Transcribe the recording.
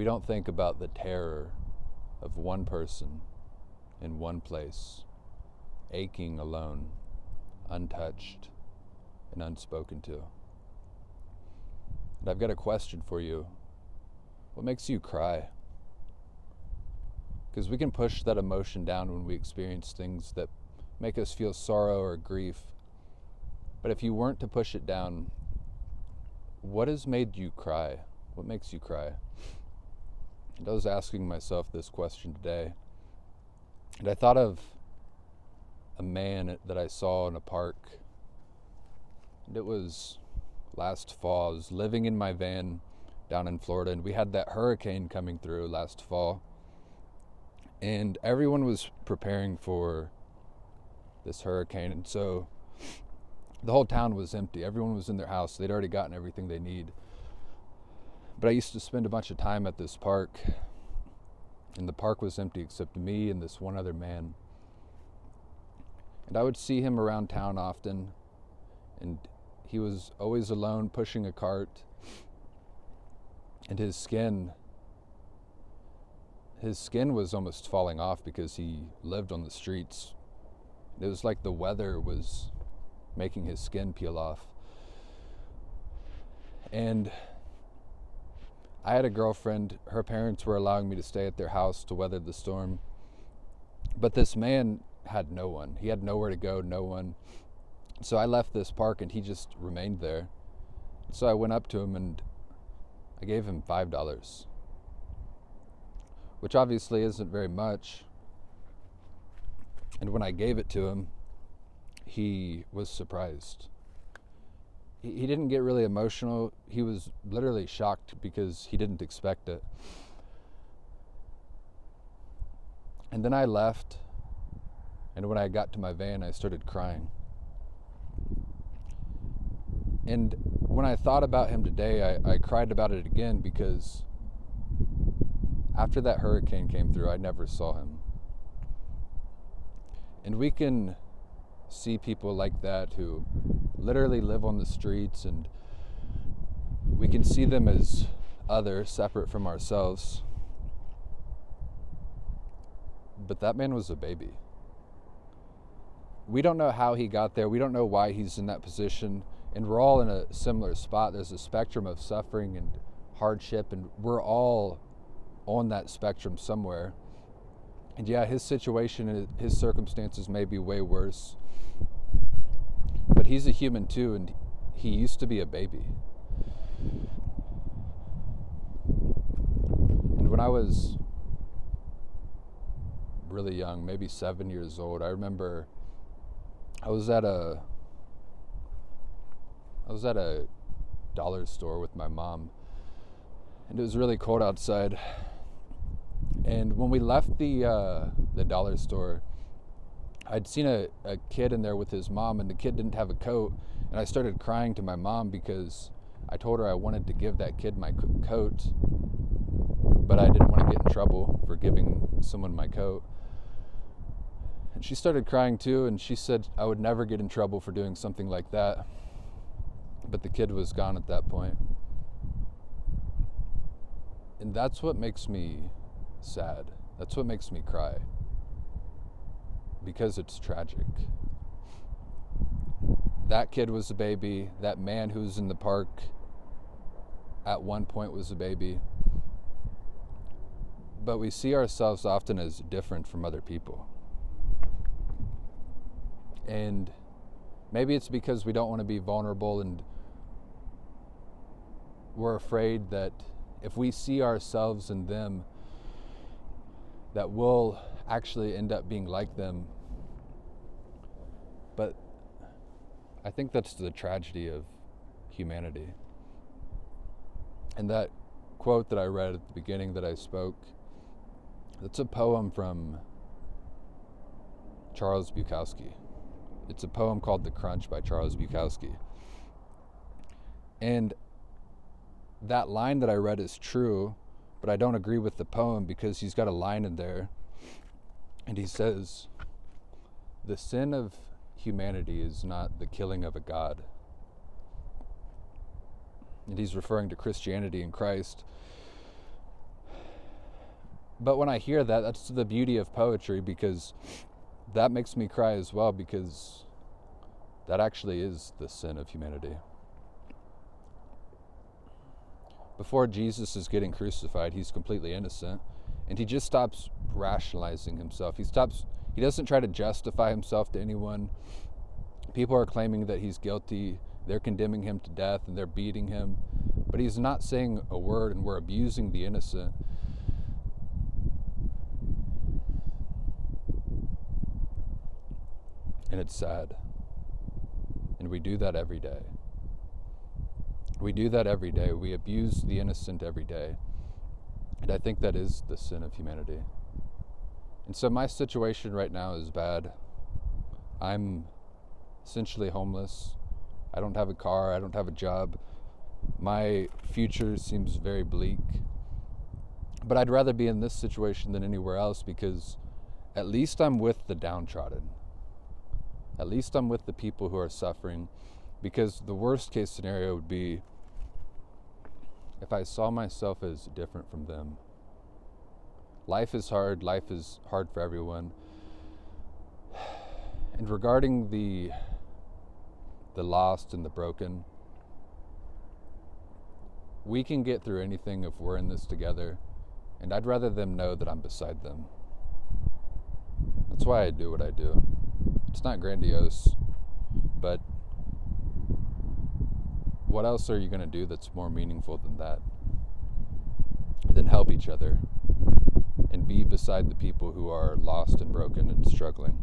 we don't think about the terror of one person in one place, aching alone, untouched and unspoken to. And I've got a question for you. What makes you cry? Because we can push that emotion down when we experience things that make us feel sorrow or grief. But if you weren't to push it down, what has made you cry? What makes you cry? And I was asking myself this question today, and I thought of a man that I saw in a park. And it was last fall. I was living in my van down in Florida, and we had that hurricane coming through last fall. And everyone was preparing for this hurricane, and so the whole town was empty. Everyone was in their house. They'd already gotten everything they need. But I used to spend a bunch of time at this park, and the park was empty except me and this one other man. And I would see him around town often, and he was always alone pushing a cart, and his skin was almost falling off because he lived on the streets. It was like the weather was making his skin peel off. And I had a girlfriend. Her parents were allowing me to stay at their house to weather the storm. But this man had no one. He had nowhere to go, no one. So I left this park and he just remained there. So I went up to him and I gave him $5, which obviously isn't very much. And when I gave it to him, he was surprised. He didn't get really emotional. He was literally shocked because he didn't expect it. And then I left, and when I got to my van, I started crying. And when I thought about him today, I cried about it again because after that hurricane came through, I never saw him. And we can see people like that who literally live on the streets, and we can see them as other, separate from ourselves. But that man was a baby. We don't know how he got there. We don't know why he's in that position. And we're all in a similar spot. There's a spectrum of suffering and hardship, and we're all on that spectrum somewhere. And yeah, his situation, his circumstances may be way worse. But he's a human too, and he used to be a baby. And when I was really young, maybe 7 years old, I remember I was at a dollar store with my mom, and it was really cold outside. And when we left the dollar store, I'd seen a kid in there with his mom, and the kid didn't have a coat, and I started crying to my mom because I told her I wanted to give that kid my coat, but I didn't want to get in trouble for giving someone my coat. And she started crying too, and she said I would never get in trouble for doing something like that. But the kid was gone at that point. And that's what makes me sad. That's what makes me cry. Because it's tragic. That kid was a baby. That man who's in the park at one point was a baby. But we see ourselves often as different from other people. And maybe it's because we don't want to be vulnerable, and we're afraid that if we see ourselves in them, that we'll actually end up being like them. But I think that's the tragedy of humanity. And that quote that I read at the beginning that I spoke, it's a poem from Charles Bukowski. It's a poem called The Crunch by Charles Bukowski. And that line that I read is true, but I don't agree with the poem because he's got a line in there, and he says, "The sin of humanity is not the killing of a god." And he's referring to Christianity and Christ. But when I hear that, that's the beauty of poetry, because that makes me cry as well, because that actually is the sin of humanity. Before Jesus is getting crucified, he's completely innocent, and he just stops rationalizing himself. He doesn't try to justify himself to anyone. People are claiming that he's guilty. They're condemning him to death and they're beating him, but he's not saying a word, and we're abusing the innocent. And it's sad. And we do that every day. We do that every day. We abuse the innocent every day. And I think that is the sin of humanity. And so my situation right now is bad. I'm essentially homeless. I don't have a car. I don't have a job. My future seems very bleak. But I'd rather be in this situation than anywhere else, because at least I'm with the downtrodden. At least I'm with the people who are suffering, because the worst case scenario would be if I saw myself as different from them. Life is hard. Life is hard for everyone. And regarding the lost and the broken, we can get through anything if we're in this together, and I'd rather them know that I'm beside them. That's why I do what I do. It's not grandiose, but what else are you going to do that's more meaningful than that? Than help each other and be beside the people who are lost and broken and struggling.